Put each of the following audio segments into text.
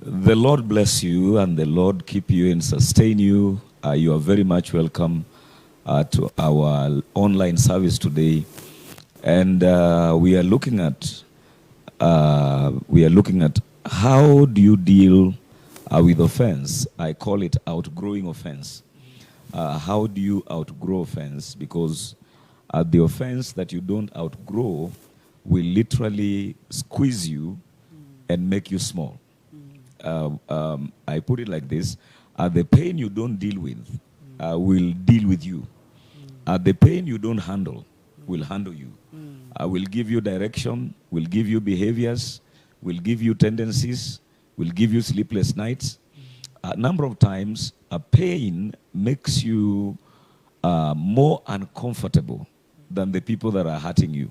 The Lord bless you and the Lord keep you and sustain you. You are very much welcome to our online service today. And we are looking at how do you deal with offense. I call it outgrowing offense. How do you outgrow offense? Because the offense that you don't outgrow will literally squeeze you and make you small. I put it like this: the pain you don't deal with will deal with you. The pain you don't handle will handle you. Will give you direction, will give you behaviors, will give you tendencies, will give you sleepless nights. A number of times, pain makes you more uncomfortable than the people that are hurting you.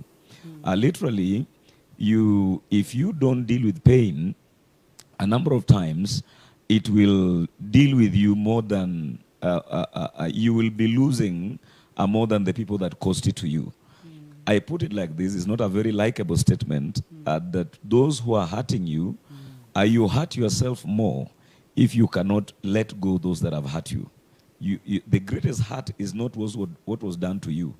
Literally, if you don't deal with pain, a number of times, it will deal with you more than, you will be losing more than the people that caused it to you. I put it like this: it's not a very likable statement, that those who are hurting you, you hurt yourself more if you cannot let go those that have hurt you. The greatest hurt is not what was done to you.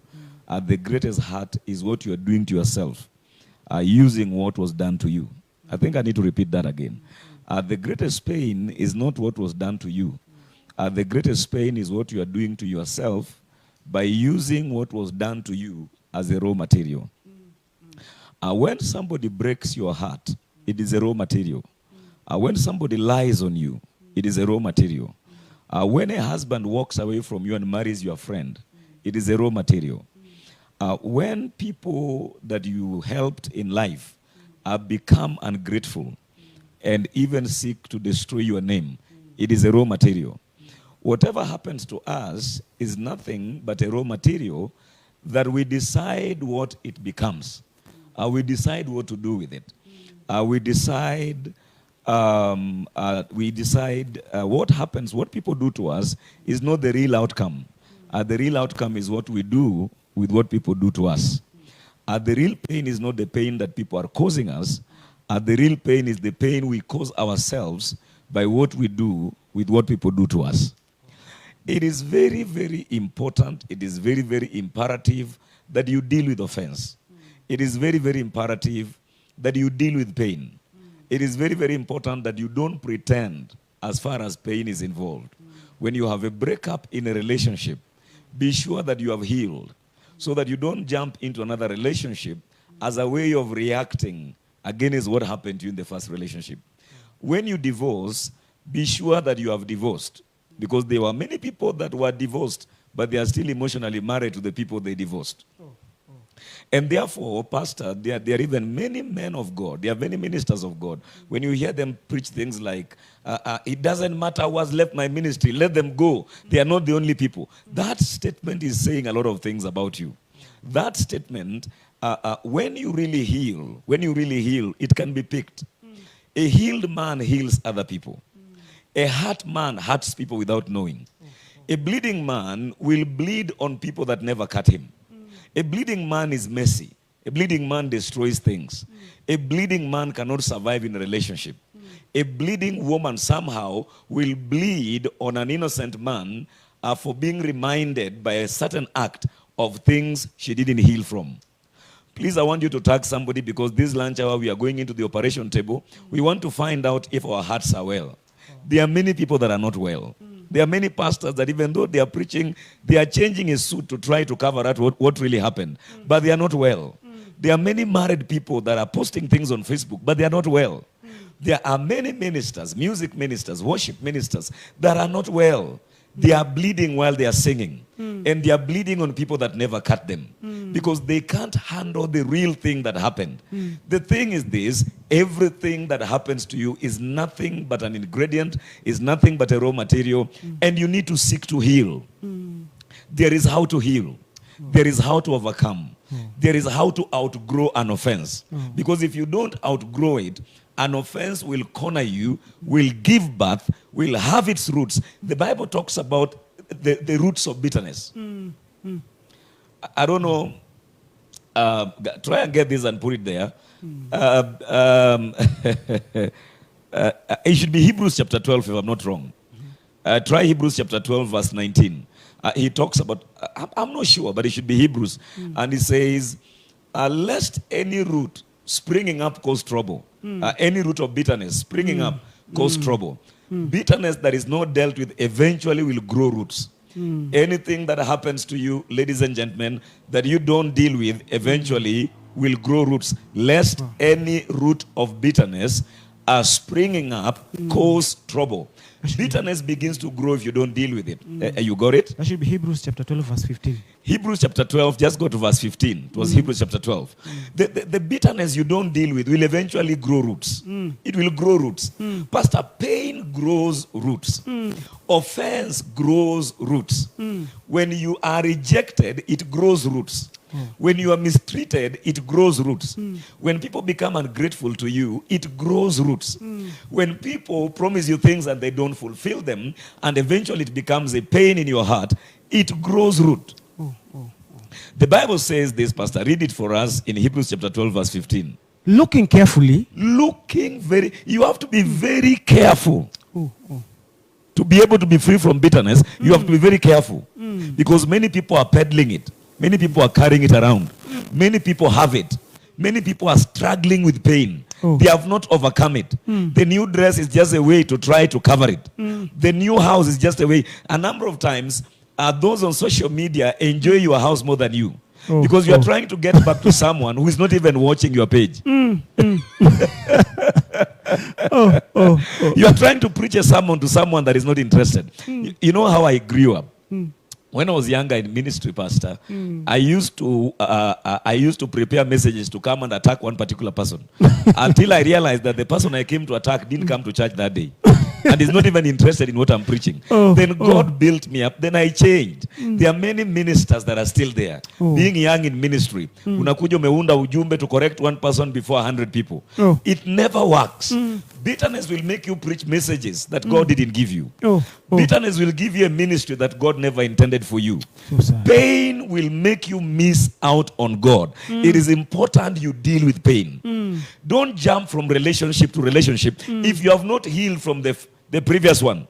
The greatest hurt is what you are doing to yourself, using what was done to you. I think I need to repeat that again. The greatest pain is not what was done to you. The greatest pain is what you are doing to yourself by using what was done to you as a raw material. When somebody breaks your heart, it is a raw material. When somebody lies on you, it is a raw material. When a husband walks away from you and marries your friend, it is a raw material. When people that you helped in life become ungrateful and even seek to destroy your name, it is a raw material. Whatever happens to us is nothing but a raw material that we decide what it becomes. We decide what to do with it. We decide what happens, what people do to us is not the real outcome. The real outcome is what we do with what people do to us. The real pain is not the pain that people are causing us. The real pain is the pain we cause ourselves by what we do with what people do to us. It is very, very important. It is very, very imperative that you deal with offense. It is very, very imperative that you deal with pain. It is very, very important that you don't pretend as far as pain is involved. When you have a breakup in a relationship, be sure that you have healed so that you don't jump into another relationship as a way of reacting against what happened to you in the first relationship. When you divorce, be sure that you have divorced, because there were many people that were divorced, but they are still emotionally married to the people they divorced. And therefore, Pastor, there are even many men of God, there are many ministers of God. When you hear them preach things like, it doesn't matter who has left my ministry, let them go. They are not the only people. That statement is saying a lot of things about you. That statement, when you really heal, it can be picked. A healed man heals other people. A hurt man hurts people without knowing. A bleeding man will bleed on people that never cut him. A bleeding man is messy. A bleeding man destroys things. A bleeding man cannot survive in a relationship. A bleeding woman somehow will bleed on an innocent man for being reminded by a certain act of things she didn't heal from. Please, I want you to tag somebody, because this lunch hour we are going into the operation table. We want to find out if our hearts are well. There are many people that are not well. There are many pastors that even though they are preaching, they are changing a suit to try to cover up what really happened. But they are not well. There are many married people that are posting things on Facebook, but they are not well. There are many ministers, music ministers, worship ministers that are not well. They are bleeding while they are singing. And they are bleeding on people that never cut them. Because they can't handle the real thing that happened. The thing is this: everything that happens to you is nothing but an ingredient, is nothing but a raw material, and you need to seek to heal. There is how to heal. There is how to overcome. There is how to outgrow an offense. Because if you don't outgrow it, an offense will corner you, will give birth, will have its roots. The Bible talks about the roots of bitterness. I don't know. Try and get this and put it there. It should be Hebrews chapter 12, if I'm not wrong. Try Hebrews chapter 12, verse 19. He talks about, I'm not sure, but it should be Hebrews. And he says, lest any root springing up cause trouble. Any root of bitterness springing up cause trouble. Bitterness that is not dealt with eventually will grow roots. Anything that happens to you, ladies and gentlemen, that you don't deal with eventually will grow roots. Lest any root of bitterness springing up cause trouble. Bitterness begins to grow if you don't deal with it. You got it? That should be Hebrews chapter 12, verse 15. Hebrews chapter 12, just go to verse 15. It was Hebrews chapter 12. The bitterness you don't deal with will eventually grow roots. It will grow roots. Pastor, pain grows roots. Offense grows roots. When you are rejected, it grows roots. When you are mistreated, it grows roots. When people become ungrateful to you, it grows roots. When people promise you things and they don't fulfill them, and eventually it becomes a pain in your heart, it grows root. The Bible says this, Pastor. Read it for us in Hebrews chapter 12, verse 15. Looking carefully. You have to be very careful. To be able to be free from bitterness, you have to be very careful. Because many people are peddling it. Many people are carrying it around. Many people have it. Many people are struggling with pain. They have not overcome it. The new dress is just a way to try to cover it. The new house is just a way. A number of times, those on social media enjoy your house more than you. Because you are trying to get back to someone who is not even watching your page. You are trying to preach a sermon to someone that is not interested. You know how I grew up? When I was younger in ministry, Pastor, I used to prepare messages to come and attack one particular person until I realized that the person I came to attack didn't come to church that day and is not even interested in what I'm preaching. Then God built me up. Then I changed. There are many ministers that are still there. Being young in ministry, unakuja umeunda ujumbe to correct one person before 100 people. It never works. Bitterness will make you preach messages that God didn't give you. Bitterness will give you a ministry that God never intended for you. Pain will make you miss out on God. It is important you deal with pain. Don't jump from relationship to relationship if you have not healed from the previous one.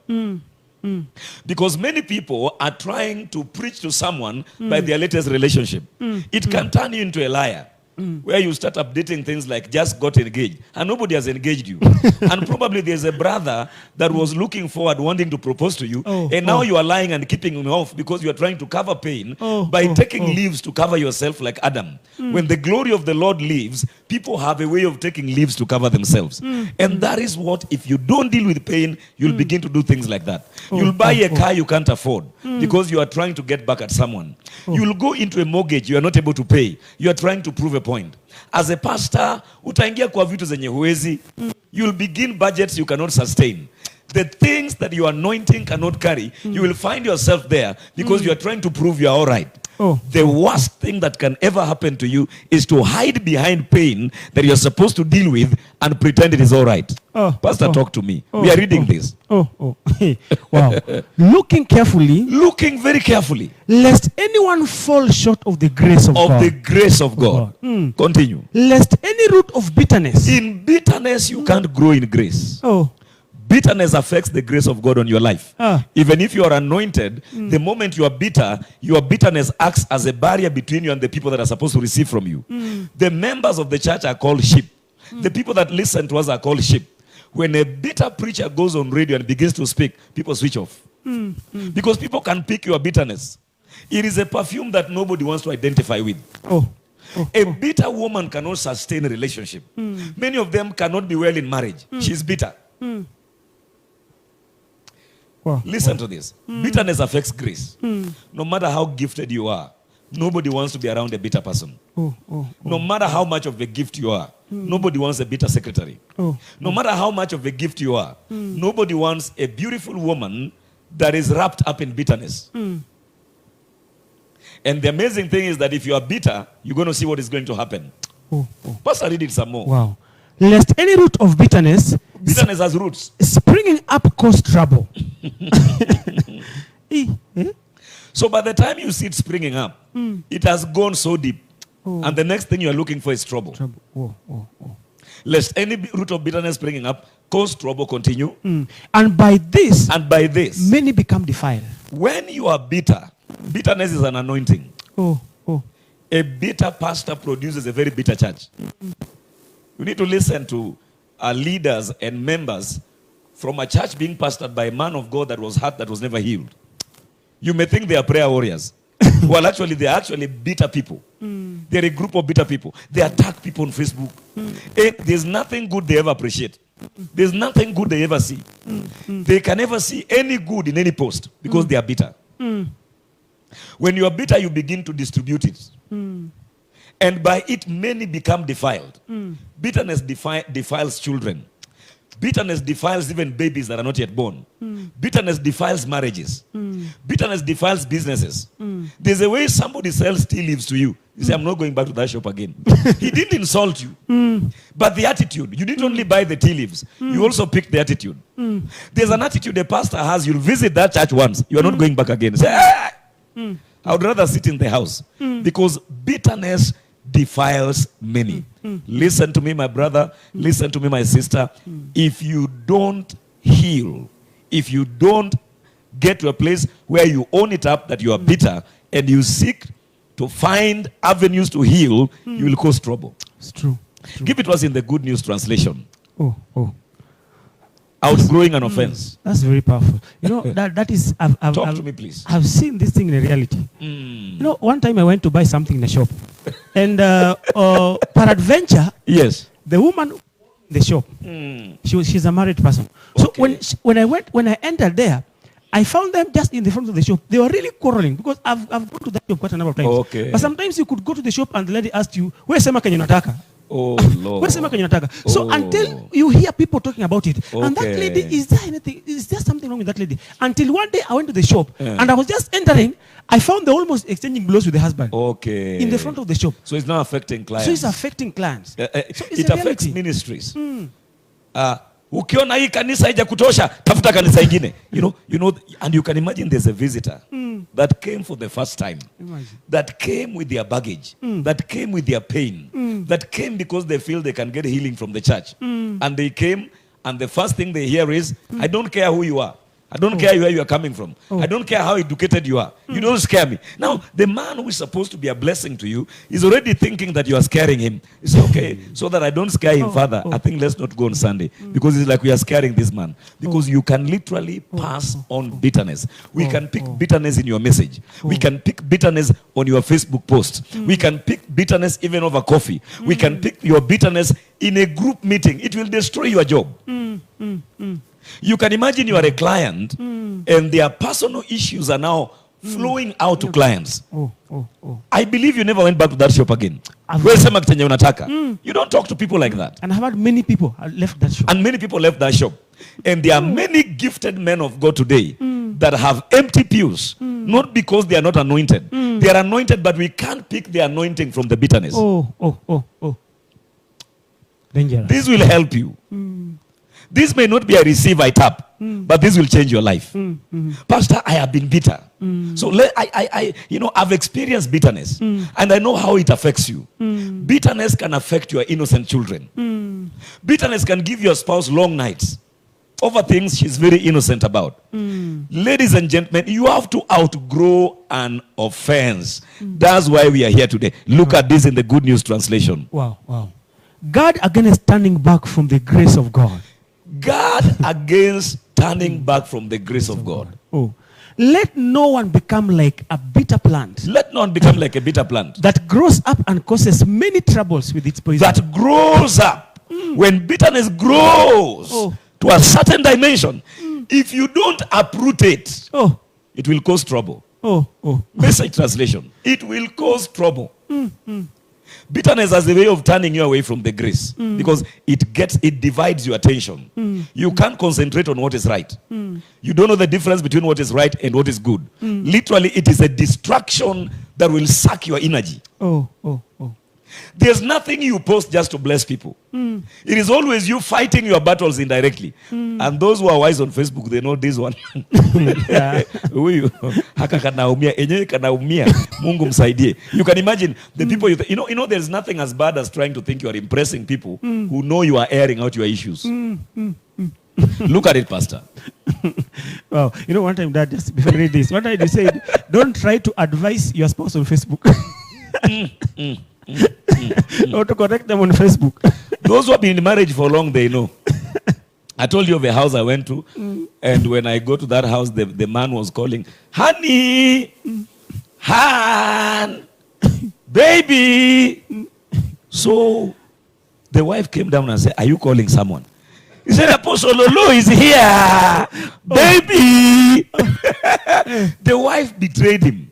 Because many people are trying to preach to someone by their latest relationship. It can turn you into a liar. Where you start updating things like just got engaged and nobody has engaged you. And probably there's a brother that was looking forward, wanting to propose to you. And now you are lying and keeping him off because you are trying to cover pain by taking leaves to cover yourself like Adam. When the glory of the Lord leaves, people have a way of taking leaves to cover themselves. And that is what, if you don't deal with pain, you'll begin to do things like that. You'll buy a car you can't afford because you are trying to get back at someone. You'll go into a mortgage you are not able to pay. You are trying to prove a point. As a pastor, utaingia kwa vitu zenye huwezi. You'll begin budgets you cannot sustain. The things that your anointing cannot carry, you will find yourself there because you are trying to prove you are all right. The worst thing that can ever happen to you is to hide behind pain that you're supposed to deal with and pretend it is all right. Pastor, talk to me. We are reading this. Wow. Looking very carefully, lest anyone fall short of the grace of God. Of the grace of God. Continue. Lest any root of bitterness. In bitterness, you can't grow in grace. Bitterness affects the grace of God on your life. Even if you are anointed, the moment you are bitter, your bitterness acts as a barrier between you and the people that are supposed to receive from you. The members of the church are called sheep. The people that listen to us are called sheep. When a bitter preacher goes on radio and begins to speak, people switch off. Because people can pick your bitterness. It is a perfume that nobody wants to identify with. A bitter woman cannot sustain a relationship. Many of them cannot be well in marriage. She's bitter. Listen to this. Bitterness affects grace. No matter how gifted you are, nobody wants to be around a bitter person. No matter how much of a gift you are, nobody wants a bitter secretary. No matter how much of a gift you are, nobody wants a beautiful woman that is wrapped up in bitterness. And the amazing thing is that if you are bitter, you're going to see what is going to happen. Pastor, read it some more. Wow. Lest any root of bitterness has roots. Springing up cause trouble. So by the time you see it springing up, it has gone so deep. And the next thing you are looking for is trouble. Lest any root of bitterness springing up cause trouble. Continue. And by this, many become defiled. When you are bitter, bitterness is an anointing. Oh. A bitter pastor produces a very bitter church. You need to listen to leaders and members from a church being pastored by a man of God that was hurt, that was never healed. You may think they are prayer warriors. Well, actually, they are actually bitter people. They're a group of bitter people. They attack people on Facebook. There's nothing good they ever appreciate. There's nothing good they ever see. They can never see any good in any post because they are bitter. When you are bitter, you begin to distribute it. And by it, many become defiled. Bitterness defiles children. Bitterness defiles even babies that are not yet born. Bitterness defiles marriages. Bitterness defiles businesses. There's a way somebody sells tea leaves to you. You say, I'm not going back to that shop again. He didn't insult you. But the attitude, you didn't only buy the tea leaves, you also picked the attitude. There's an attitude a pastor has. You'll visit that church once. You are not going back again. Say, I would rather sit in the house. Because bitterness defiles many. Listen to me, my brother. Listen to me, my sister. If you don't heal, if you don't get to a place where you own it up that you are bitter and you seek to find avenues to heal, you will cause trouble. It's true. Give it to us in the Good News translation. Oh. Outgrowing an offense. That's very powerful. You know, that is... Talk to me, please. I've seen this thing in reality. You know, one time I went to buy something in a shop. And peradventure, yes, the woman in the shop, she's a married person. So when I entered there, I found them just in the front of the shop. They were really quarreling because I've gone to that shop quite a number of times. Okay. But sometimes you could go to the shop and the lady asked you, where's Sema Kenye Nataka? Oh, Lord. Where's Sema Kenye Nataka? So until you hear people talking about it, and that lady, is there something wrong with that lady? Until one day I went to the shop and I was just entering, I found they almost exchanging blows with the husband. Okay. In the front of the shop. So it's not affecting clients. So it's affecting clients. So it affects ministries. Ukiona hii kanisa haija kutosha, tafuta kanisa ingine. You know, and you can imagine there's a visitor that came for the first time. That came with their baggage. That came with their pain. That came because they feel they can get healing from the church. And they came, and the first thing they hear is, I don't care who you are. I don't care where you are coming from. I don't care how educated you are. You don't scare me. Now, the man who is supposed to be a blessing to you is already thinking that you are scaring him. He says, okay, so that I don't scare him further, I think let's not go on Sunday. Because it's like we are scaring this man. Because you can literally pass on bitterness. We can pick bitterness in your message. We can pick bitterness on your Facebook post. We can pick bitterness even over coffee. We can pick your bitterness in a group meeting. It will destroy your job. You can imagine you are a client and their personal issues are now flowing out to clients. I believe you never went back to that shop again. You don't talk to people like that. And I've had many people left that shop. And many people left that shop. And there are many gifted men of God today that have empty pews. Not because they are not anointed. They are anointed, but we can't pick the anointing from the bitterness. Dangerous. This will help you. This may not be a receive I tap, but this will change your life. Pastor, I have been bitter. So I've experienced bitterness, and I know how it affects you. Bitterness can affect your innocent children. Bitterness can give your spouse long nights over things she's very innocent about. Ladies and gentlemen, you have to outgrow an offense. That's why we are here today. Look at this in the Good News translation. Wow. God against turning back from the grace of God. God against turning back from the grace of God. Let no one become like a bitter plant. Let no one become like a bitter plant. That grows up and causes many troubles with its poison. That grows up. When bitterness grows to a certain dimension, if you don't uproot it, it will cause trouble. Message translation. It will cause trouble. Bitterness has a way of turning you away from the grace because it divides your attention. You can't concentrate on what is right. You don't know the difference between what is right and what is good. Literally, it is a distraction that will suck your energy. There's nothing you post just to bless people. It is always you fighting your battles indirectly. And those who are wise on Facebook, they know this one. Haka kanaumia, enyewe kanaumia, Mungu msaidie. You can imagine the people, you know, there's nothing as bad as trying to think you are impressing people who know you are airing out your issues. Look at it, Pastor. Wow. You know, one time, Dad, just before I read this, one time they said, don't try to advise your spouse on Facebook. Or to correct them on Facebook. Those who have been in marriage for long, they know. I told you of a house I went to, and when I go to that house, the man was calling, honey, Han, baby. So the wife came down and said, are you calling someone? He said, Apostle Lolo is here, baby. The wife betrayed him.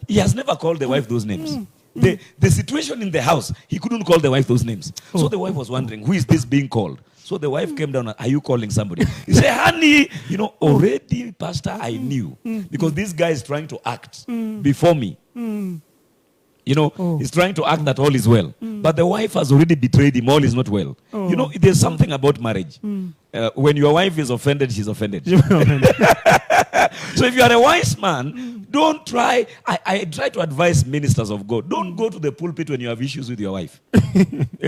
He has never called the wife those names. The situation in the house, he couldn't call the wife those names. So the wife was wondering, who is this being called? So the wife came down, are you calling somebody? He said, honey, you know, already, Pastor, I knew. Because this guy is trying to act before me. You know, he's trying to act that all is well. But the wife has already betrayed him, all is not well. You know, there's something about marriage. When your wife is offended, she's offended. So if you are a wise man, don't try. I try to advise ministers of God. Don't go to the pulpit when you have issues with your wife.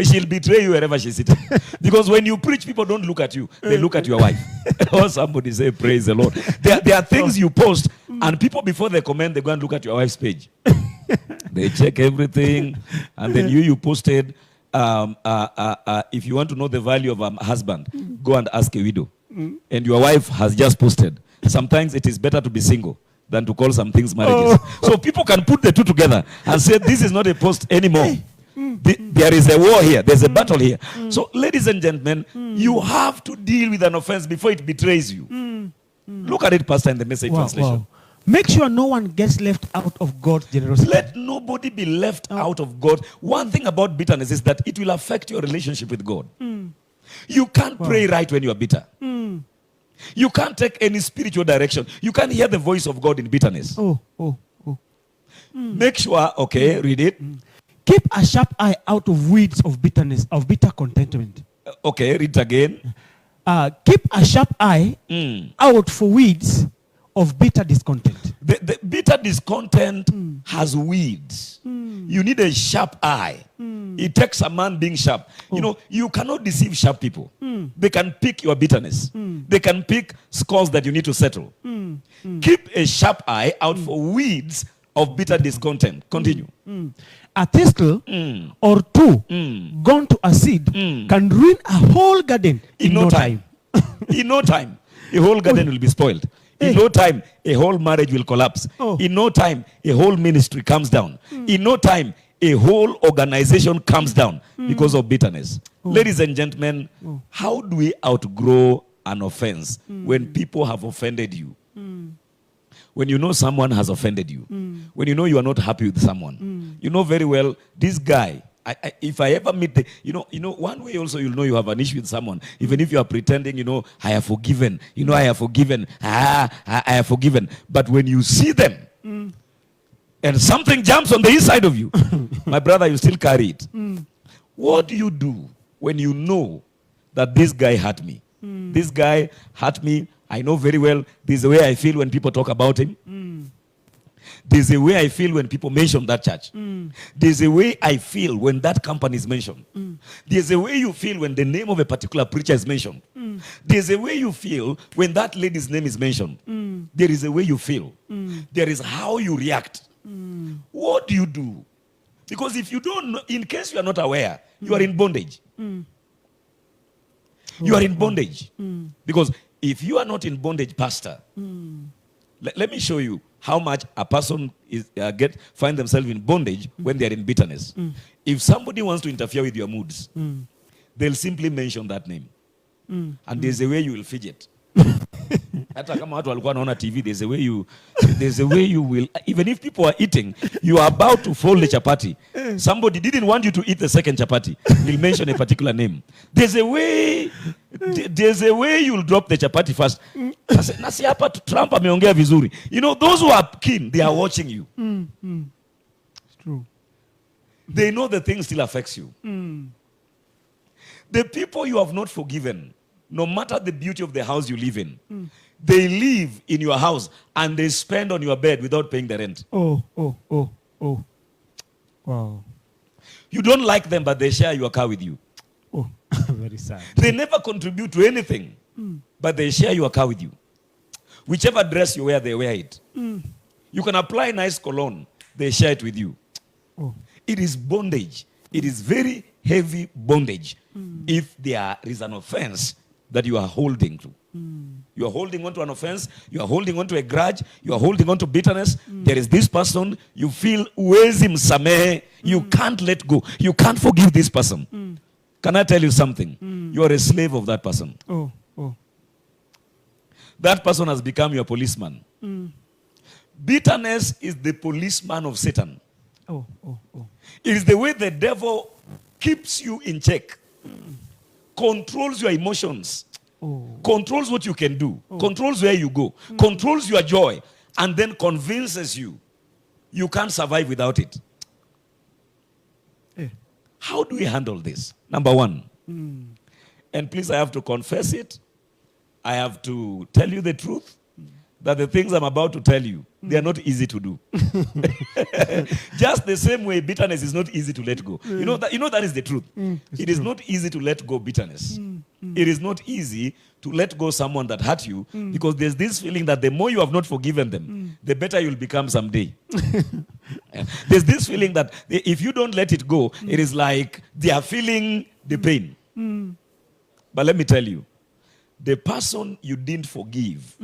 She'll betray you wherever she's sitting. Because when you preach, people don't look at you. They look at your wife. Or somebody say, praise the Lord. There are things you post, and people, before they comment, they go and look at your wife's page. They check everything, and then you posted, if you want to know the value of a husband, go and ask a widow. And your wife has just posted. Sometimes it is better to be single than to call some things marriages. So people can put the two together and say, this is not a post anymore. There is a war here. There's a battle here. So, ladies and gentlemen, you have to deal with an offense before it betrays you. Look at it, Pastor, in the Message translation. Wow. Make sure no one gets left out of God's generosity. Let nobody be left out of God. One thing about bitterness is that it will affect your relationship with God. You can't pray right when you are bitter. You can't take any spiritual direction. You can't hear the voice of God in bitterness. Make sure, okay, read it. Keep a sharp eye out of weeds of bitterness, of bitter contentment. Okay, read it again. Keep a sharp eye out for weeds of bitter discontent. The bitter discontent has weeds. You need a sharp eye. It takes a man being sharp. You know, you cannot deceive sharp people. They can pick your bitterness. They can pick scores that you need to settle. Keep a sharp eye out for weeds of bitter discontent. Continue. A thistle or two gone to a seed can ruin a whole garden in no time. In no time, a whole garden will be spoiled. In no time, a whole marriage will collapse. In no time, a whole ministry comes down. In no time, a whole organization comes down because of bitterness. Ladies and gentlemen, how do we outgrow an offense when people have offended you? When you know someone has offended you, when you know you are not happy with someone, you know very well, this guy, if I ever meet the, you know, one way also you'll know you have an issue with someone, even if you are pretending, you know, I have forgiven, you know, I have forgiven, I have forgiven. But when you see them, and something jumps on the inside of you, my brother, you still carry it. What do you do when you know that this guy hurt me? This guy hurt me. I know very well this is the way I feel when people talk about him. There's a way I feel when people mention that church. There's a way I feel when that company is mentioned. There's a way you feel when the name of a particular preacher is mentioned. There's a way you feel when that lady's name is mentioned. There is a way you feel. There is how you react. What do you do? Because if you don't know, in case you are not aware, you are in bondage. You are in bondage. Because if you are not in bondage, Pastor, let me show you how much a person is find themselves in bondage when they are in bitterness. If somebody wants to interfere with your moods, they'll simply mention that name. And there's a way you will fidget. Hata kama watu walikuwa wanaona TV, there's a way you will, even if people are eating, you are about to fold the chapati. Somebody didn't want you to eat the second chapati. He'll mention a particular name. There's a way you'll drop the chapati first. Nasi hapa Trump ameongea vizuri. You know, those who are keen, they are watching you. It's true. They know the thing still affects you. The people you have not forgiven, no matter the beauty of the house you live in, they live in your house and they spend on your bed without paying the rent. Oh. Wow. You don't like them, but they share your car with you. Oh, very sad. They never contribute to anything, but they share your car with you. Whichever dress you wear, they wear it. You can apply nice cologne, they share it with you. Oh. It is bondage. It is very heavy bondage if there is an offense that you are holding to. You are holding on to an offense, you are holding on to a grudge, you are holding on to bitterness. There is this person, you feel huwezi msamehe, you can't let go. You can't forgive this person. Can I tell you something? You are a slave of that person. Oh. That person has become your policeman. Bitterness is the policeman of Satan. Oh. It is the way the devil keeps you in check, controls your emotions, controls what you can do, controls where you go, controls your joy, and then convinces you you can't survive without it. How do we handle this? Number one, and please, I have to confess it. I have to tell you the truth, that the things I'm about to tell you, they are not easy to do. Just the same way bitterness is not easy to let go. You know that is the truth. It is not easy to let go bitterness. It is not easy to let go someone that hurt you, because there's this feeling that the more you have not forgiven them, the better you'll become someday. There's this feeling that if you don't let it go, it is like they are feeling the pain. But let me tell you, the person you didn't forgive,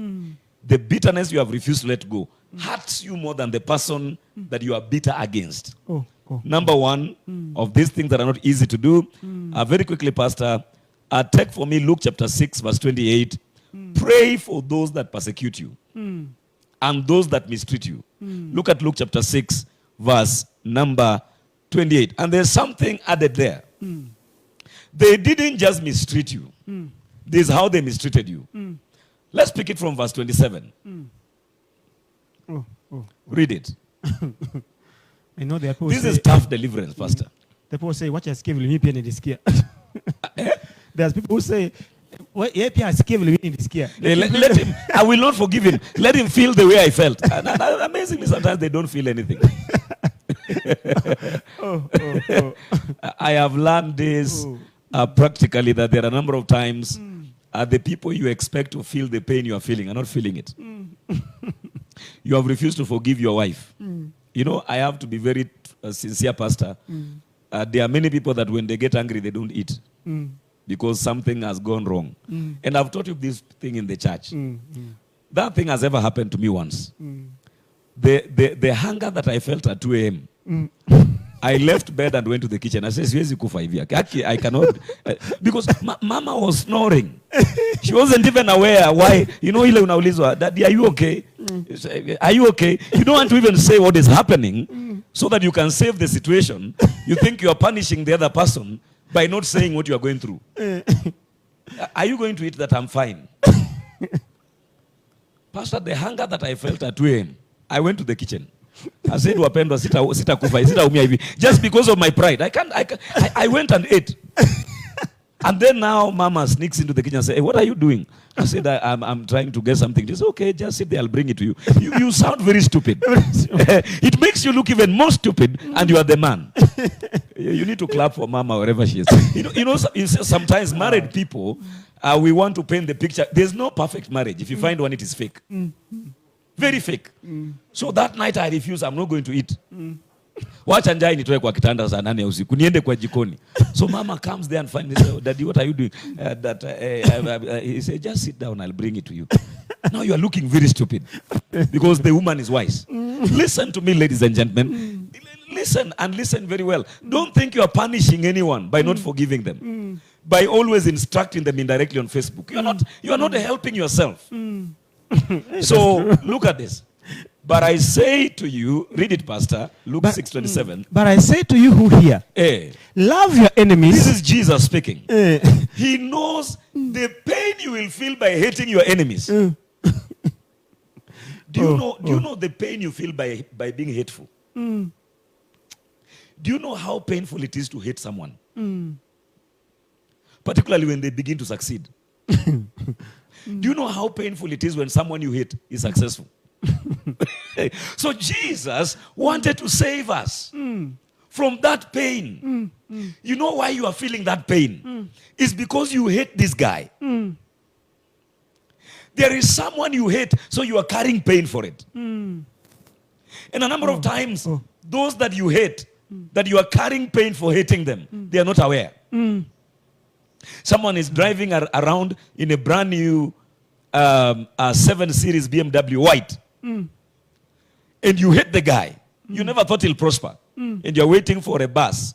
the bitterness you have refused to let go, hurts you more than the person that you are bitter against. Number one of these things that are not easy to do, very quickly, Pastor, take for me Luke chapter 6, verse 28. Pray for those that persecute you and those that mistreat you. Look at Luke chapter 6, verse number 28. And there's something added there. They didn't just mistreat you. This is how they mistreated you. Let's pick it from verse 27. Read it. I know there are people This is tough deliverance, Pastor. The people say, what has given me pain in this care. There's people who say, what has given me in this care. Let him, I will not forgive him. Let him feel the way I felt. And amazingly, sometimes they don't feel anything. I have learned this practically, that there are a number of times the people you expect to feel the pain you are feeling are not feeling it. You have refused to forgive your wife. You know, I have to be very sincere, Pastor. There are many people that when they get angry, they don't eat because something has gone wrong. And I've taught you this thing in the church. That thing has ever happened to me once. The hunger that I felt at 2 a.m., I left bed and went to the kitchen. I said, I cannot. Because Mama was snoring. She wasn't even aware why. You know, ile unaulizwa, Daddy, are you okay? Are you okay? You don't want to even say what is happening so that you can save the situation. You think you are punishing the other person by not saying what you are going through. Are you going to eat that? I'm fine. Pastor, the hunger that I felt at 2 a.m., I went to the kitchen. I said, wapendwa, sitaumia hivi. Just because of my pride. I went and ate. And then now Mama sneaks into the kitchen and says, hey, what are you doing? I said, I'm trying to get something. She said, okay, just sit there, I'll bring it to you. You sound very stupid. It makes you look even more stupid, and you are the man. You need to clap for Mama wherever she is. You know sometimes married people, we want to paint the picture. There's no perfect marriage. If you find one, it is fake. Very fake. So that night I refused. I'm not going to eat. Wacha njaa nitoe kwa kitanda saa 8 usiku. Niende kwa jikoni. So Mama comes there and finds me. Daddy, what are you doing? He said, just sit down. I'll bring it to you. Now you are looking very stupid. Because the woman is wise. Listen to me, ladies and gentlemen. Listen, and listen very well. Don't think you are punishing anyone by not forgiving them. By always instructing them indirectly on Facebook. You are not helping yourself. So look at this. But I say to you, read it, Pastor, Luke 6:27. But I say to you who hear, love your enemies. This is Jesus speaking. He knows the pain you will feel by hating your enemies. Do you know the pain you feel by being hateful? Do you know how painful it is to hate someone? Particularly when they begin to succeed. Do you know how painful it is when someone you hate is successful? So Jesus wanted to save us from that pain. You know why you are feeling that pain? It's because you hate this guy. There is someone you hate, so you are carrying pain for it. And a number of times, those that you hate, that you are carrying pain for hating them, they are not aware. Someone is driving around in a brand new 7 Series BMW white. And you hate the guy. You never thought he'll prosper. And you're waiting for a bus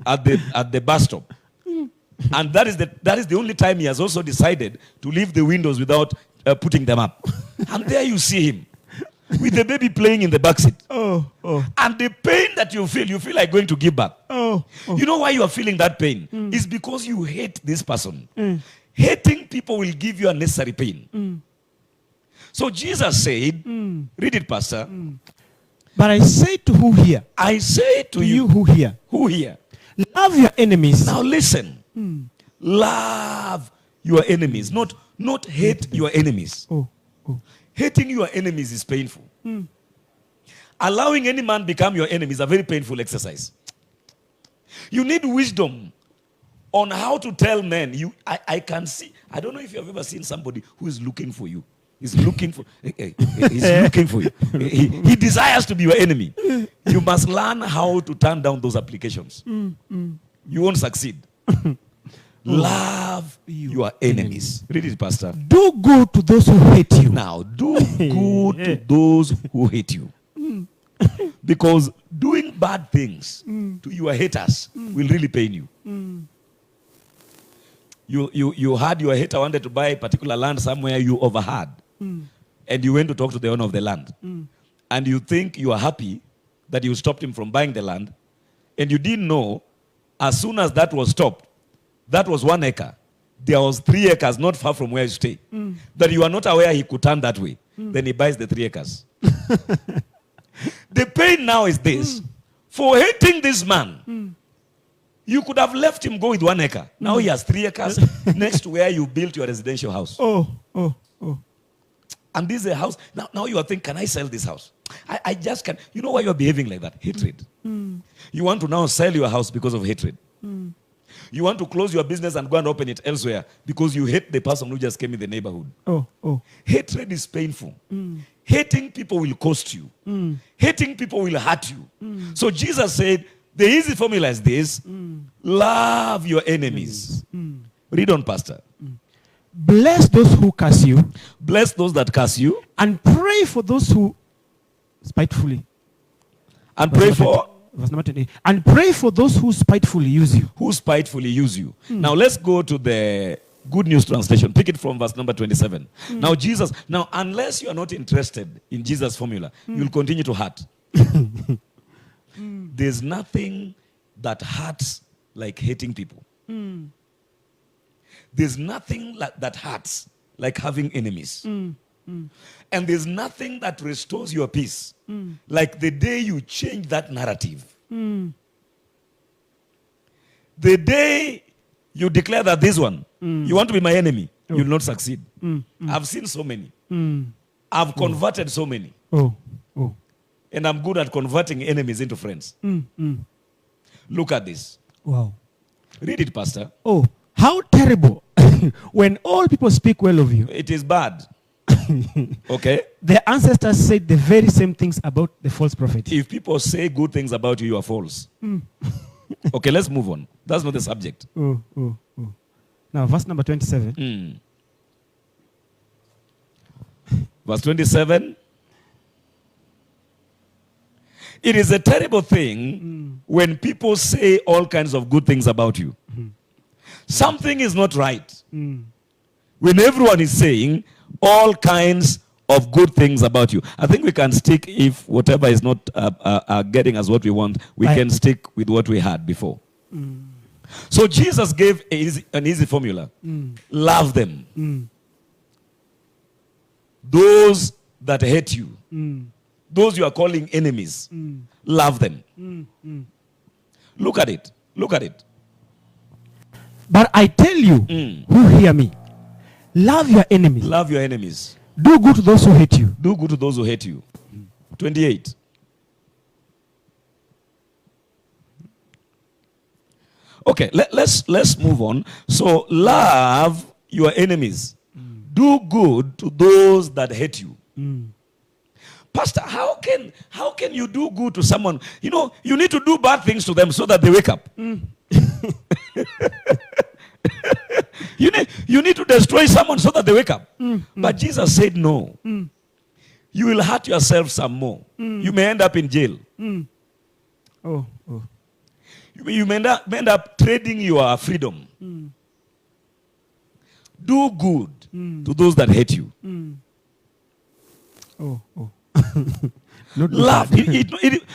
at the bus stop. And that is the only time he has also decided to leave the windows without putting them up. And there you see him with the baby playing in the backseat. And the pain that you feel like going to give back. You know why you are feeling that pain? It's because you hate this person. Hating people will give you unnecessary pain. So Jesus said, read it, Pastor. But I say to who hear. I say to you who hear. Who hear? Love your enemies. Now listen. Love your enemies. Not hate your enemies. Hating your enemies is painful. Allowing any man become your enemy is a very painful exercise. You need wisdom on how to tell men. I can see. I don't know if you have ever seen somebody who is looking for you. He's looking for you. He desires to be your enemy. You must learn how to turn down those applications. You won't succeed. Love your enemies. Read it, Pastor. Do good to those who hate you. Now, do good to those who hate you. Because doing bad things to your haters will really pain you. You heard your hater wanted to buy a particular land somewhere you overheard. And you went to talk to the owner of the land. And you think you are happy that you stopped him from buying the land. And you didn't know, as soon as that was stopped, that was 1 acre. There was 3 acres not far from where you stay. That you are not aware he could turn that way. Then he buys the 3 acres. The pain now is this. For hating this man, you could have let him go with 1 acre. Now he has 3 acres next to where you built your residential house. And this is a house. Now you are thinking, can I sell this house? I just can't. You know why you are behaving like that? Hatred. You want to now sell your house because of hatred. You want to close your business and go and open it elsewhere because you hate the person who just came in the neighborhood. Hatred is painful. Hating people will cost you. Hating people will hurt you. So Jesus said, the easy formula is this. Love your enemies. Read on, Pastor. Bless those who curse you. Bless those that curse you. And pray for those who spitefully. And pray for? Verse number 20. And pray for those who spitefully use you. Who spitefully use you. Now let's go to the Good News Translation. Pick it from verse number 27. Now unless you are not interested in Jesus' formula, you'll continue to hurt. There's nothing that hurts like hating people. There's nothing that hurts like having enemies. And there's nothing that restores your peace like the day you change that narrative. The day you declare that this one, you want to be my enemy, you'll not succeed. I've seen so many. I've converted so many. And I'm good at converting enemies into friends. Look at this. Wow. Read it, Pastor. Oh, how terrible when all people speak well of you. It is bad. Okay? Their ancestors said the very same things about the false prophet. If people say good things about you, you are false. Okay, let's move on. That's not the subject. Now, verse number 27. Verse 27. It is a terrible thing when people say all kinds of good things about you. Something is not right. When everyone is saying all kinds of good things about you. I think we can stick, if whatever is not getting us what we want, we can stick with what we had before. So Jesus gave an easy formula. Love them. Those that hate you, those you are calling enemies, love them. Look at it. Look at it. But I tell you who hear me, love your enemies. Love your enemies. Do good to those who hate you. Do good to those who hate you. 28. Okay, let's move on. So love your enemies. Do good to those that hate you. Pastor, how can you do good to someone? You know, you need to do bad things to them so that they wake up. You need to destroy someone so that they wake up. But Jesus said no. You will hurt yourself some more. You may end up in jail. Oh. You may end up trading your freedom. Do good to those that hate you. Oh. Love.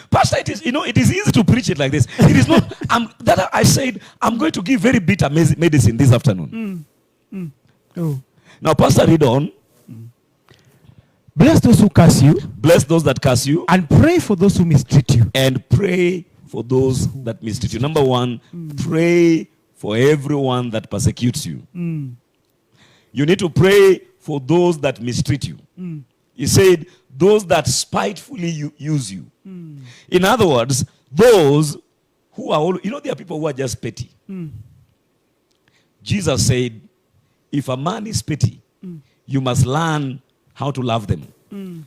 Pastor, it is easy to preach it like this. It is not. I said, I'm going to give very bitter medicine this afternoon. Oh. Now, Pastor, read on. Bless those who curse you. Bless those that curse you. And pray for those who mistreat you. And pray for those that mistreat you. Number one, pray for everyone that persecutes you. You need to pray for those that mistreat you. He said, those that spitefully use you. In other words, those who are, there are people who are just petty. Jesus said, if a man is petty, you must learn how to love them.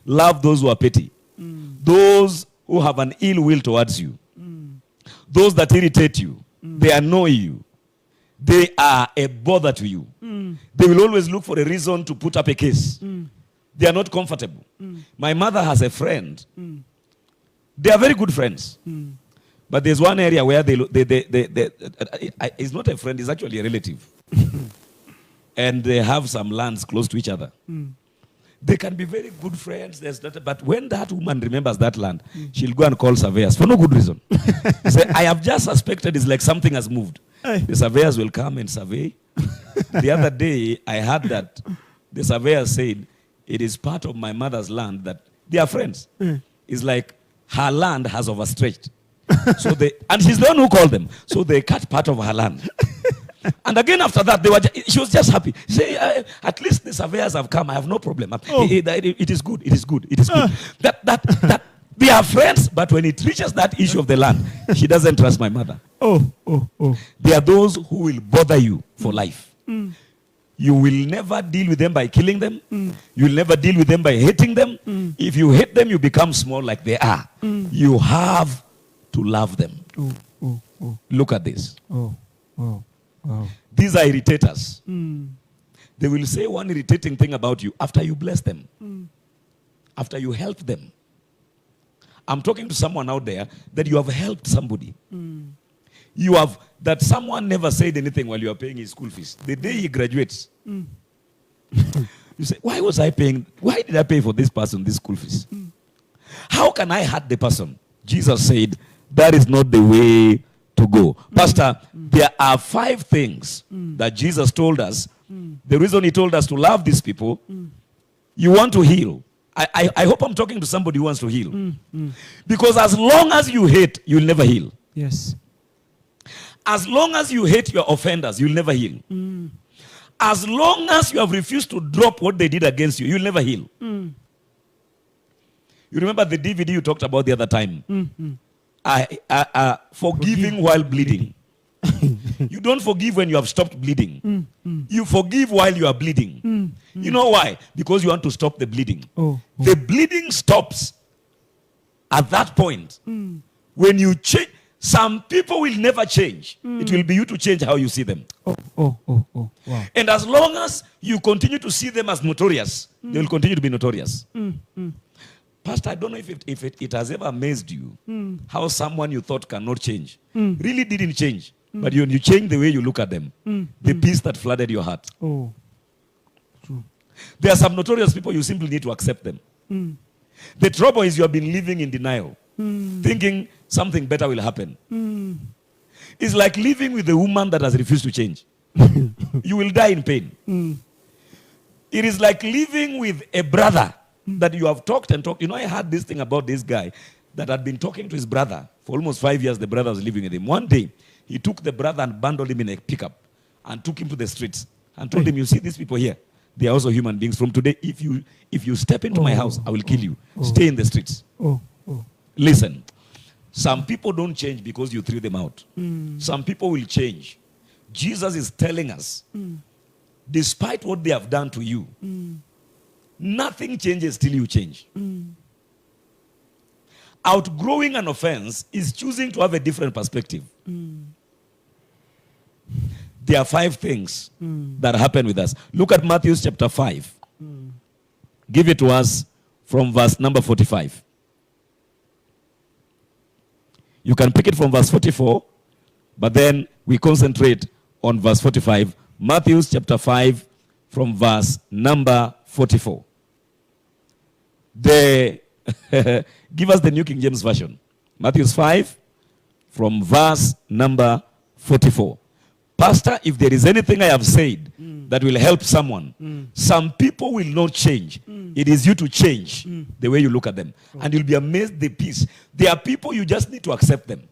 Love those who are petty. Those who have an ill will towards you. Those that irritate you. They annoy you. They are a bother to you. They will always look for a reason to put up a case. They are not comfortable. My mother has a friend. They are very good friends. But there's one area where it's not a friend, it's actually a relative. And they have some lands close to each other. They can be very good friends, but when that woman remembers that land, she'll go and call surveyors for no good reason. Say, I have just suspected it's like something has moved. The surveyors will come and survey. The other day, I heard that the surveyor said, it is part of my mother's land that they are friends. It's like her land has overstretched. And she's the one who called them. So they cut part of her land. And again after that, she was just happy. Say, at least the surveyors have come. I have no problem. It is good. It is good. It is good. That they are friends, but when it reaches that issue of the land, she doesn't trust my mother. They are those who will bother you for life. You will never deal with them by killing them. You will never deal with them by hating them. If you hate them, you become small like they are. You have to love them. Look at this. These are irritators. They will say one irritating thing about you after you bless them. After you help them. I'm talking to someone out there that you have helped somebody. That someone never said anything while you are paying his school fees. The day he graduates, you say, why did I pay for this person this school fees? How can I hurt the person? Jesus said, that is not the way to go. Pastor, there are 5 things that Jesus told us. The reason he told us to love these people, you want to heal. I hope I'm talking to somebody who wants to heal. Because as long as you hate, you'll never heal. Yes. As long as you hate your offenders, you'll never heal. As long as you have refused to drop what they did against you, you'll never heal. You remember the DVD you talked about the other time? Forgiving while bleeding. You don't forgive when you have stopped bleeding. You forgive while you are bleeding. You know why? Because you want to stop the bleeding. The bleeding stops at that point. When you change, some people will never change. It will be you to change how you see them. Wow. And as long as you continue to see them as notorious, they will continue to be notorious. Pastor, I don't know if it has ever amazed you how someone you thought cannot change really didn't change. But you change the way you look at them. The peace that flooded your heart. True. There are some notorious people, you simply need to accept them. The trouble is you have been living in denial, thinking something better will happen. It's like living with a woman that has refused to change. You will die in pain. It is like living with a brother that you have talked and talked. You know, I heard this thing about this guy that had been talking to his brother for almost 5 years. The brother was living with him. One day, he took the brother and bundled him in a pickup and took him to the streets and told him, you see these people here? They are also human beings. From today, if you step into my house, I will kill you. Stay in the streets. Listen, some people don't change because you threw them out. Some people will change. Jesus is telling us, despite what they have done to you, nothing changes till you change. Outgrowing an offense is choosing to have a different perspective. There are 5 things that happen with us. Look at Matthew chapter 5. Give it to us from verse number 45. You can pick it from verse 44, but then we concentrate on verse 45. Matthew chapter 5 from verse number 44. Give us the New King James Version. Matthew 5 from verse number 44. Pastor, if there is anything I have said that will help someone, some people will not change. It is you to change the way you look at them. And you'll be amazed the peace. There are people you just need to accept them.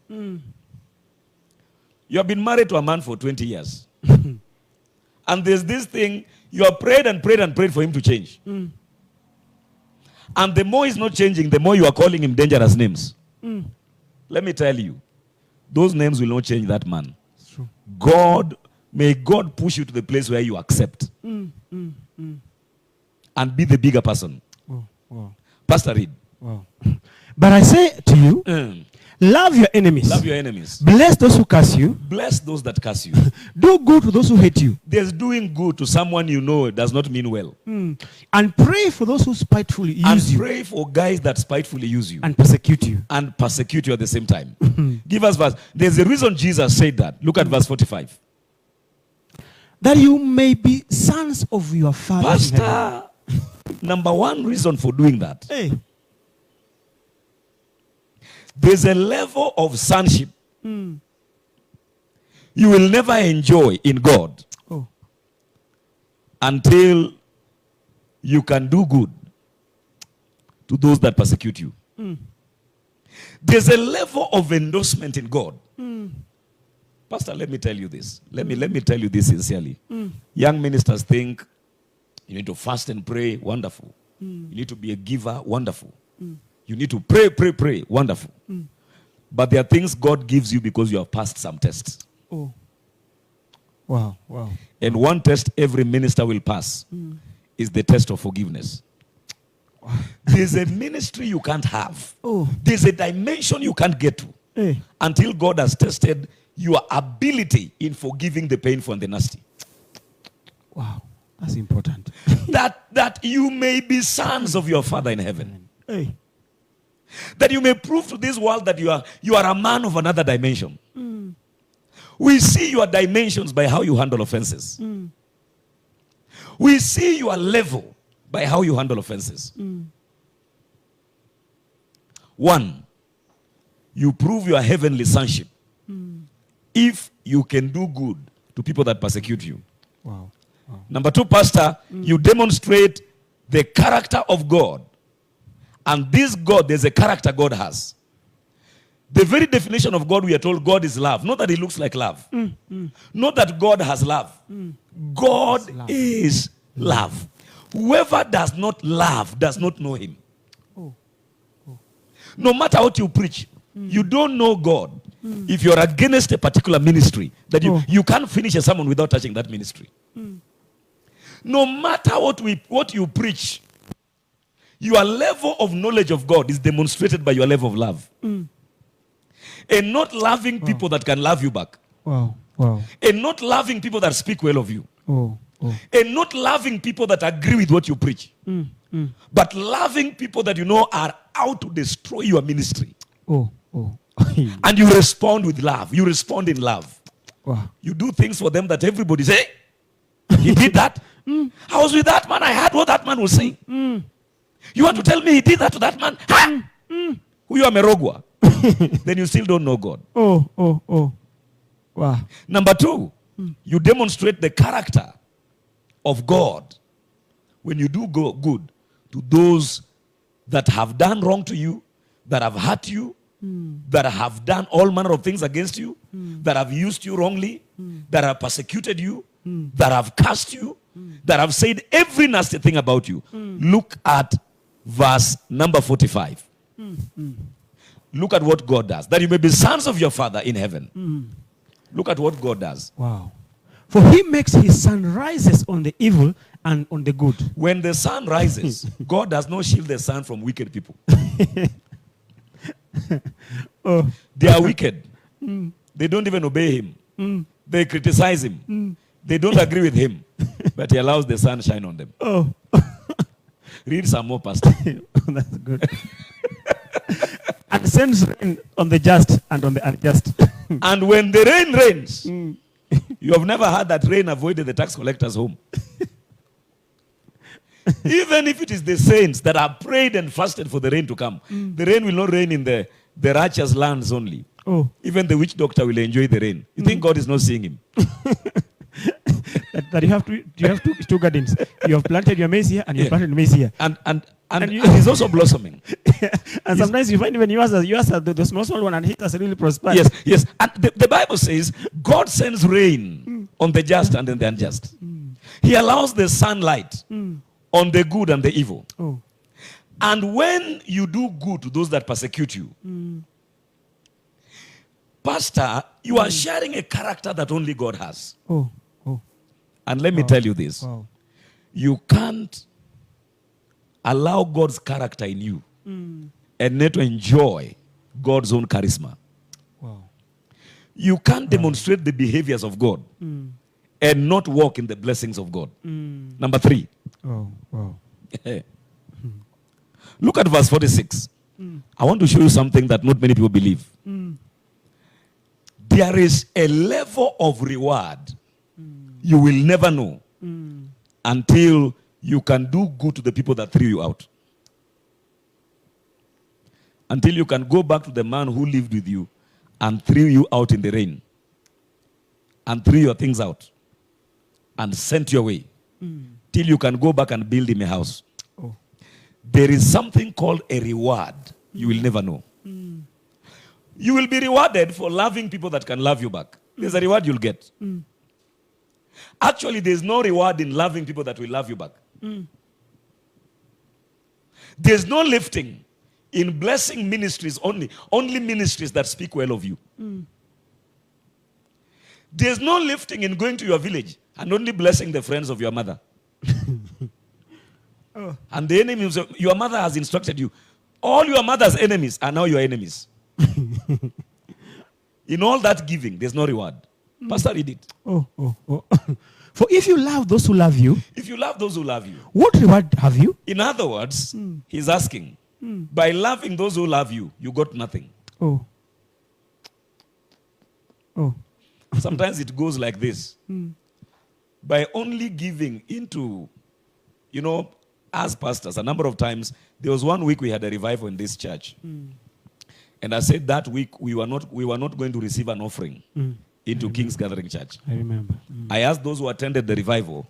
You have been married to a man for 20 years. And there's this thing, you have prayed and prayed and prayed for him to change. And the more he's not changing, the more you are calling him dangerous names. Let me tell you, those names will not change that man. May God push you to the place where you accept and be the bigger person. Pastor, read. But I say to you, love your enemies. Love your enemies. Bless those who curse you. Bless those that curse you. Do good to those who hate you. There's doing good to someone you know does not mean well. And pray for those who spitefully use you. And pray for guys that spitefully use you. And persecute you. And persecute you at the same time. Give us verse. There's a reason Jesus said that. Look at verse 45. That you may be sons of your Father. Pastor, number one reason for doing that. There's a level of sonship you will never enjoy in God until you can do good to those that persecute you. There's a level of endorsement in God. Pastor, let me tell you this. Let me tell you this sincerely. Young ministers think you need to fast and pray. Wonderful. You need to be a giver. Wonderful. You need to pray. Wonderful. But there are things God gives you because you have passed some tests. Wow. And one test every minister will pass is the test of forgiveness. There's a ministry you can't have. There's a dimension you can't get to until God has tested your ability in forgiving the painful and the nasty. Wow, that's important. that you may be sons of your Father in heaven. That you may prove to this world that you are a man of another dimension. We see your dimensions by how you handle offenses. We see your level by how you handle offenses. 1, you prove your heavenly sonship if you can do good to people that persecute you. Wow. Number 2, Pastor, you demonstrate the character of God. And this God, there's a character God has. The very definition of God, we are told God is love. Not that he looks like love. Not that God has love. God is love. Whoever does not love does not know him. No matter what you preach, you don't know God. If you're against a particular ministry, that you can't finish a sermon without touching that ministry. No matter what you preach, your level of knowledge of God is demonstrated by your level of love. And not loving people that can love you back. And not loving people that speak well of you. And not loving people that agree with what you preach. But loving people that you know are out to destroy your ministry. And you respond with love. You respond in love. You do things for them that everybody say, he did that. I was with that man. I heard what that man was saying. You want to tell me he did that to that man? Who you are merogwa? Then you still don't know God. Wow. Number 2, you demonstrate the character of God when you do good to those that have done wrong to you, that have hurt you, that have done all manner of things against you, that have used you wrongly, that have persecuted you, that have cursed you, that have said every nasty thing about you. Look at verse number 45. Look at what God does. That you may be sons of your Father in heaven. Look at what God does. Wow. For he makes his sun rises on the evil and on the good. When the sun rises, God does not shield the sun from wicked people. They are wicked. They don't even obey him. They criticize him. They don't agree with him. But he allows the sun shine on them. Read some more, Pastor. That's good. And sends rain on the just and on the unjust. And when the rain rains, you have never heard that rain avoided the tax collector's home. Even if it is the saints that have prayed and fasted for the rain to come, the rain will not rain in the righteous lands only. Even the witch doctor will enjoy the rain. You think God is not seeing him? that you have two gardens. You have planted your maize here and you have planted maize here. And he's also blossoming. And sometimes you find even yours are the small one and he has really prospered. Yes. And the Bible says God sends rain on the just and on the unjust. He allows the sunlight on the good and the evil. And when you do good to those that persecute you, Pastor, you are sharing a character that only God has. And let me tell you this. You can't allow God's character in you and not to enjoy God's own charisma. You can't demonstrate the behaviors of God and not walk in the blessings of God. Number 3. Look at verse 46. I want to show you something that not many people believe. There is a level of reward you will never know until you can do good to the people that threw you out. Until you can go back to the man who lived with you and threw you out in the rain and threw your things out and sent you away. Till you can go back and build him a house. There is something called a reward you will never know. You will be rewarded for loving people that can love you back. There's a reward you'll get. Actually, there's no reward in loving people that will love you back. There's no lifting in blessing ministries only ministries that speak well of you. There's no lifting in going to your village and only blessing the friends of your mother. And the enemies of your mother has instructed you. All your mother's enemies are now your enemies. In all that giving, there's no reward. Pastor, read it. For if you love those who love you, what reward have you? In other words, he's asking, by loving those who love you, you got nothing. Sometimes it goes like this. By only giving into, as pastors, a number of times, there was one week we had a revival in this church. And I said that week we were not going to receive an offering into King's Gathering Church. I remember. I asked those who attended the revival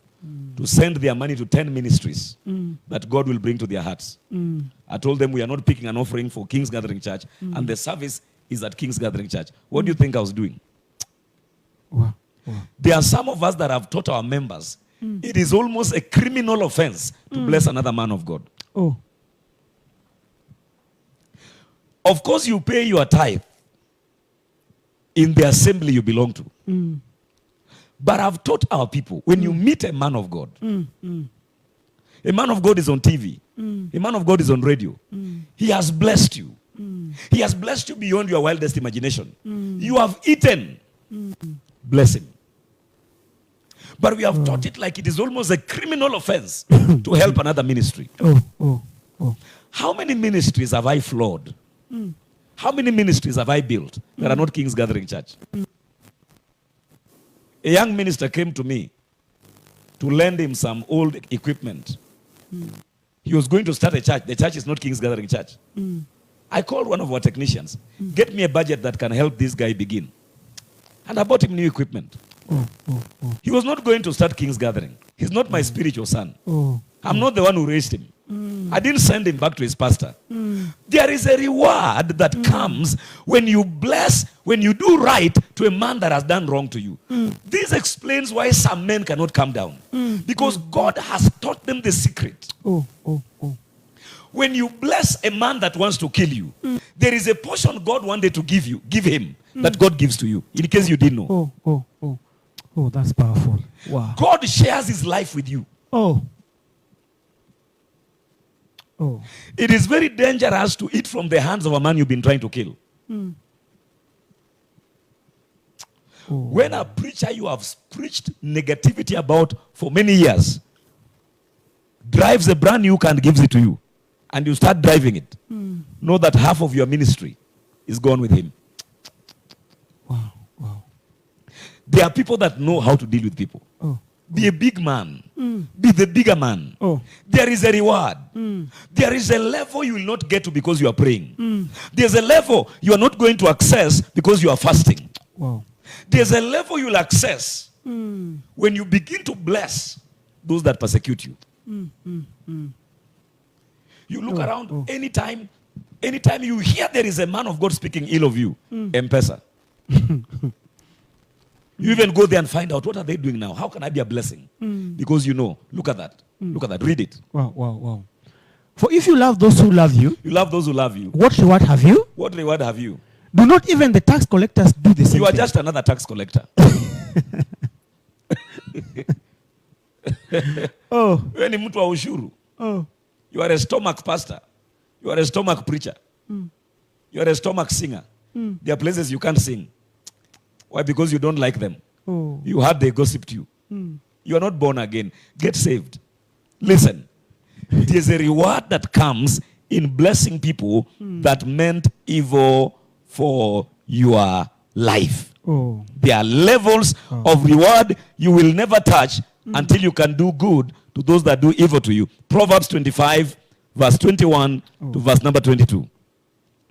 to send their money to 10 ministries that God will bring to their hearts. I told them we are not picking an offering for King's Gathering Church and the service is at King's Gathering Church. What do you think I was doing? Wow. There are some of us that have taught our members it is almost a criminal offense to bless another man of God. Of course, you pay your tithe in the assembly you belong to. But I've taught our people, when you meet a man of God, a man of God is on TV, a man of God is on radio. He has blessed you. He has blessed you beyond your wildest imagination. You have eaten. Bless him. But we have taught it like it is almost a criminal offense to help another ministry. How many ministries have I flawed? How many ministries have I built that are not King's Gathering Church? A young minister came to me to lend him some old equipment. He was going to start a church. The church is not King's Gathering Church. I called one of our technicians. Get me a budget that can help this guy begin. And I bought him new equipment. He was not going to start King's Gathering. He's not my spiritual son. I'm not the one who raised him. I didn't send him back to his pastor. There is a reward that comes when you bless, when you do right to a man that has done wrong to you. This explains why some men cannot come down. Because God has taught them the secret. When you bless a man that wants to kill you, there is a portion God wanted to give him, that God gives to you, in case you didn't know. Oh, that's powerful. Wow. God shares his life with you. Oh. It is very dangerous to eat from the hands of a man you've been trying to kill. When a preacher you have preached negativity about for many years drives a brand new car and gives it to you, and you start driving it, know that half of your ministry is gone with him. Wow. There are people that know how to deal with people. Be a big man. Be the bigger man. There is a reward. There is a level you will not get to because you are praying. There's a level you are not going to access because you are fasting. Wow. There's a level you will access when you begin to bless those that persecute you. You look around anytime you hear there is a man of God speaking ill of you, M-Pesa. You even go there and find out, what are they doing now? How can I be a blessing? Because you know, look at that. Look at that. Read it. Wow. For if you love those who love you, you love those who love you. What reward have you? What reward have you? Do not even the tax collectors do the same You are thing? just another tax collector. Wewe ni mtu wa ushuru. You are a stomach pastor. You are a stomach preacher. You are a stomach singer. There are places you can't sing. Why? Because you don't like them. You heard they gossiped you. You are not born again. Get saved. Listen. There's a reward that comes in blessing people that meant evil for your life. There are levels of reward you will never touch until you can do good to those that do evil to you. Proverbs 25, verse 21 to verse number 22.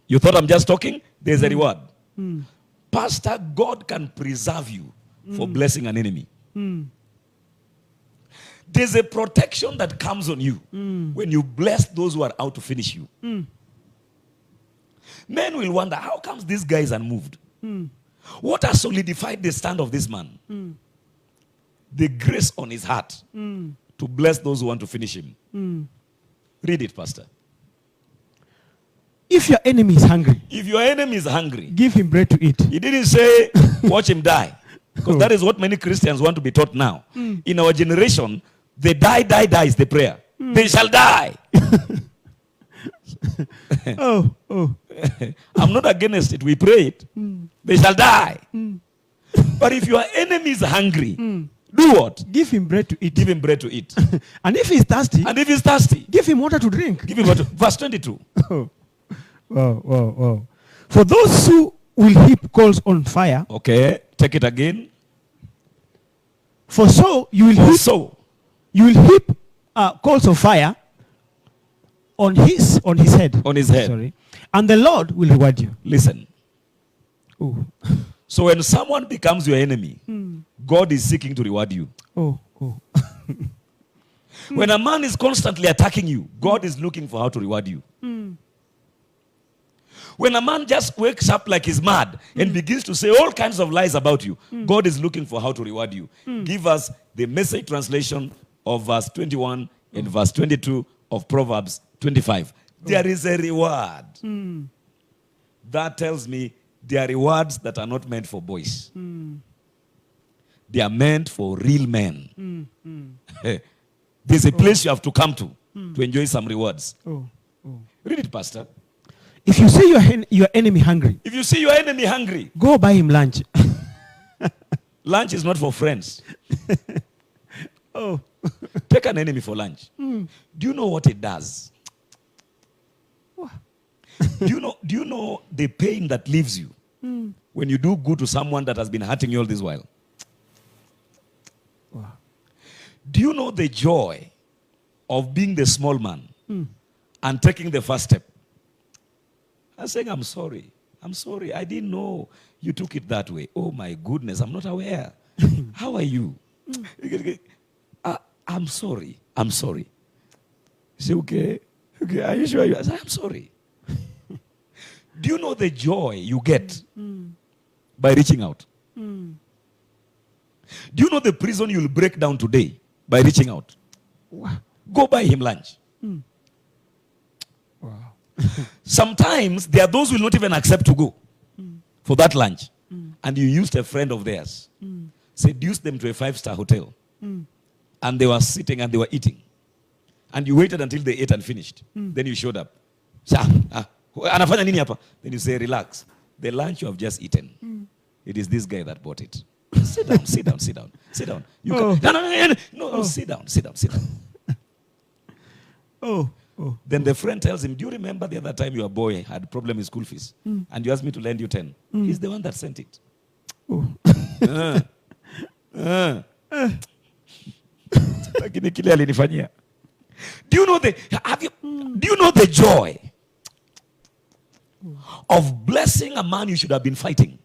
You thought I'm just talking? There's a reward. Pastor, God can preserve you for blessing an enemy. There's a protection that comes on you when you bless those who are out to finish you. Men will wonder, how comes this guy is unmoved? What has solidified the stand of this man? The grace on his heart to bless those who want to finish him. Read it, Pastor. If your enemy is hungry, if your enemy is hungry, give him bread to eat. He didn't say, watch him die. Because that is what many Christians want to be taught now. In our generation, the die is the prayer. They shall die. I'm not against it. We pray it. They shall die. But if your enemy is hungry, do what? Give him bread to eat. Give him bread to eat. And if he's thirsty, give him water to drink. Give him water. Verse 22. Wow. For those who will heap coals on fire. Okay, take it again. For so you will heap coals of fire on his head. On his head. Sorry. And the Lord will reward you. Listen. So when someone becomes your enemy, God is seeking to reward you. When a man is constantly attacking you, God is looking for how to reward you. When a man just wakes up like he's mad and begins to say all kinds of lies about you, God is looking for how to reward you. Give us the Message translation of verse 21 and verse 22 of Proverbs 25. There is a reward. That tells me there are rewards that are not meant for boys. They are meant for real men. There's a place you have to come to enjoy some rewards. Read it, Pastor. If you see your enemy hungry. If you see your enemy hungry. Go buy him lunch. Lunch is not for friends. Take an enemy for lunch. Do you know what it does? Do you know the pain that leaves you when you do good to someone that has been hurting you all this while? Do you know the joy of being the small man and taking the first step? And saying, I'm sorry, I didn't know you took it that way. Oh my goodness, I'm not aware. How are you? I'm sorry. Say, okay, are you sure? I say, I'm sorry. Do you know the joy you get by reaching out? Do you know the prison you'll break down today by reaching out? Wow. Go buy him lunch. Wow. Sometimes there are those who will not even accept to go for that lunch. And you used a friend of theirs, seduced them to a 5-star hotel. And they were sitting and they were eating. And you waited until they ate and finished. Then you showed up. Anafanya nini hapa? Then you say, relax. The lunch you have just eaten, it is this guy that bought it. Sit down, sit down, sit down, sit down. You no, sit down, sit down, sit down. Then the friend tells him, do you remember the other time your boy had problem with school fees? And you asked me to lend you 10. He's the one that sent it. Do you know the joy of blessing a man you should have been fighting?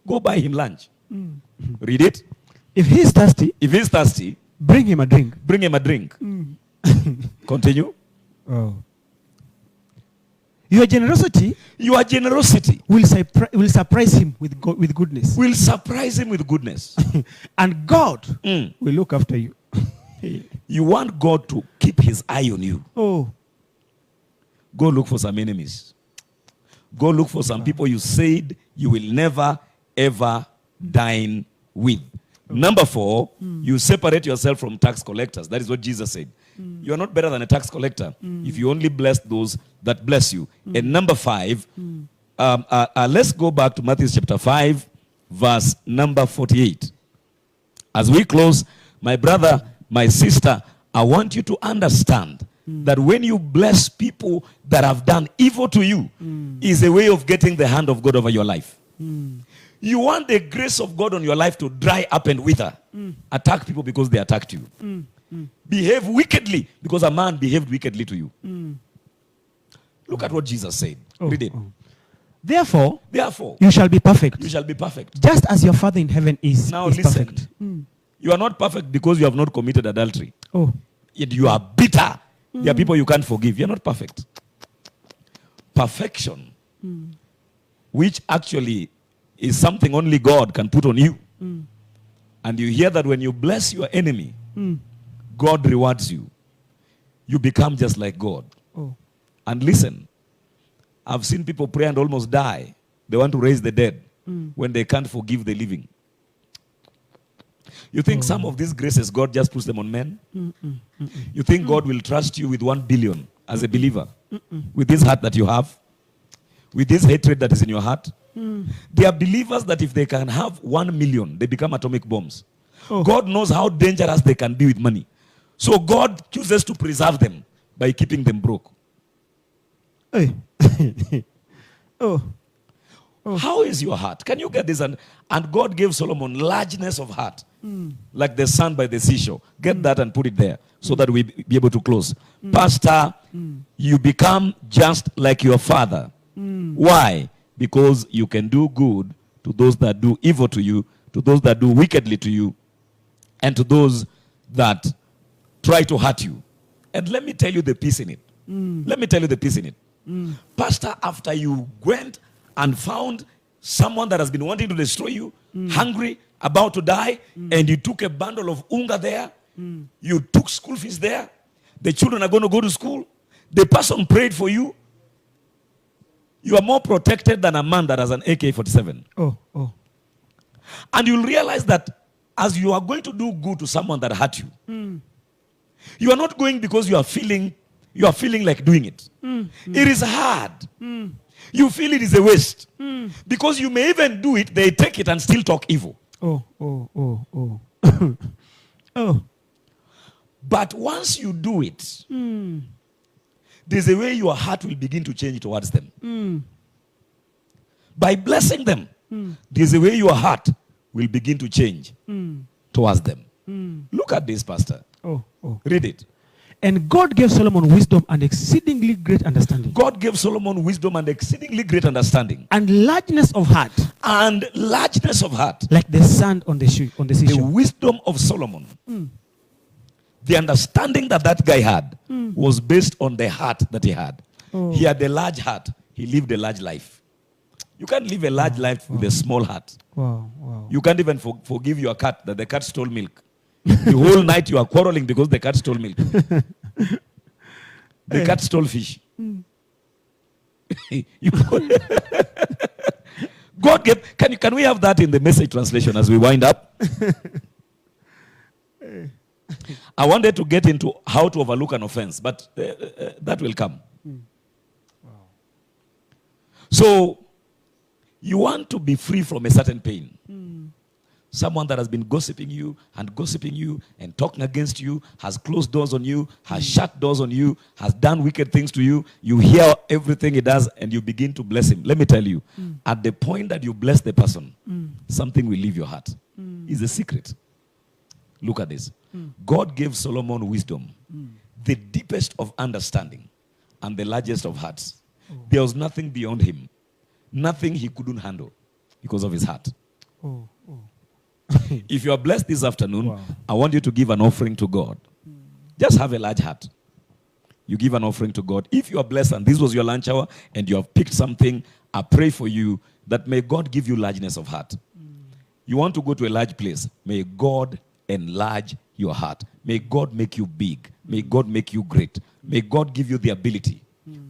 Go buy him lunch. Read it. If he's thirsty, bring him a drink. Continue. Your generosity will surprise him with goodness. Will surprise him with goodness. And God will look after you. You want God to keep his eye on you. Go look for some enemies. Go look for some people you said you will never, ever dine with. Number 4, you separate yourself from tax collectors. That is what Jesus said. You are not better than a tax collector if you only bless those that bless you. And number 5, let's go back to Matthew chapter 5, verse number 48. As we close, my brother, my sister, I want you to understand that when you bless people that have done evil to you, is a way of getting the hand of God over your life. You want the grace of God on your life to dry up and wither. Attack people because they attacked you. Behave wickedly because a man behaved wickedly to you. Look at what Jesus said. Read it. Therefore, you shall be perfect. You shall be perfect. Just as your Father in heaven is listen, perfect. You are not perfect because you have not committed adultery. Yet you are bitter. There are people you can't forgive. You are not perfect. Perfection, which actually is something only God can put on you. And you hear that when you bless your enemy, God rewards you. You become just like God. And listen, I've seen people pray and almost die. They want to raise the dead when they can't forgive the living. You think some of these graces, God just puts them on men? You think God will trust you with 1 billion as a believer? With this heart that you have? With this hatred that is in your heart? There are believers that if they can have 1 million, they become atomic bombs. God knows how dangerous they can be with money. So God chooses to preserve them by keeping them broke. How is your heart? Can you get this? And God gave Solomon largeness of heart, like the sand by the seashore. Get that and put it there so that we be able to close. Pastor, you become just like your father. Why? Because you can do good to those that do evil to you, to those that do wickedly to you, and to those that try to hurt you. And let me tell you the peace in it. Let me tell you the peace in it. Pastor, after you went and found someone that has been wanting to destroy you, hungry, about to die, and you took a bundle of unga there, you took school fees there, the children are going to go to school, the person prayed for you, you are more protected than a man that has an AK-47. And you'll realize that as you are going to do good to someone that hurt you, you are not going because you are feeling like doing it. It is hard. You feel it is a waste. Because you may even do it, they take it and still talk evil. But once you do it, there's a way your heart will begin to change towards them. By blessing them, there's a way your heart will begin to change towards them. Look at this, Pastor. Read it. And God gave Solomon wisdom and exceedingly great understanding. God gave Solomon wisdom and exceedingly great understanding. And largeness of heart. And largeness of heart. Like the sand on the seashore. The wisdom of Solomon The understanding that that guy had was based on the heart that he had. Oh. He had a large heart. He lived a large life. You can't live a large life with a small heart. Wow. You can't even forgive your cat that the cat stole milk. The whole night you are quarreling because the cat stole milk. The cat stole fish. God gave. Can we have that in the Message translation as we wind up? I wanted to get into how to overlook an offense, but that will come. Wow. So, you want to be free from a certain pain. Someone that has been gossiping you and talking against you, has closed doors on you, has shut doors on you, has done wicked things to you. You hear everything he does and you begin to bless him. Let me tell you, at the point that you bless the person, something will leave your heart. It's a secret. Look at this. God gave Solomon wisdom, the deepest of understanding and the largest of hearts. There was nothing beyond him. Nothing he couldn't handle because of his heart. If you are blessed this afternoon, I want you to give an offering to God. Just have a large heart. You give an offering to God. If you are blessed and this was your lunch hour and you have picked something, I pray for you that may God give you largeness of heart. You want to go to a large place. May God enlarge your heart. May God make you big. May God make you great. May God give you the ability.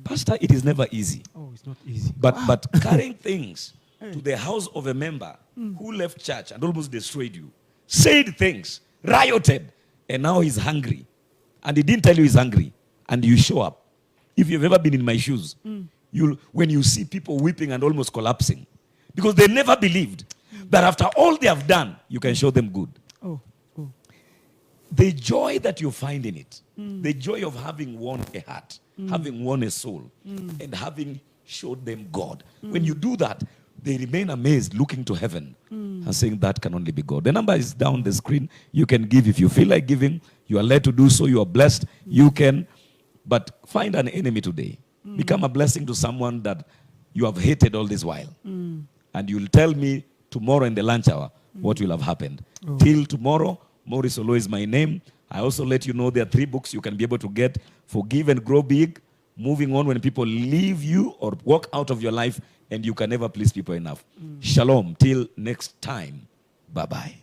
Pastor, it is never easy. It's not easy. But carrying things to the house of a member who left church and almost destroyed you, said things, rioted, and now he's hungry. And he didn't tell you he's hungry. And you show up. If you've ever been in my shoes, when you see people weeping and almost collapsing, because they never believed that after all they have done, you can show them good. The joy that you find in it, the joy of having won a heart, having won a soul, and having showed them God. When you do that, they remain amazed, looking to heaven and saying that can only be God. The number is down the screen. You can give if you feel like giving. You are led to do so. You are blessed. You can. But find an enemy today. Become a blessing to someone that you have hated all this while. And you'll tell me tomorrow in the lunch hour what will have happened. Till tomorrow, Maurice Olo is my name. I also let you know there are 3 books you can be able to get. Forgive and Grow Big. Moving on when people leave you or walk out of your life and you can never please people enough. Shalom. Till next time. Bye-bye.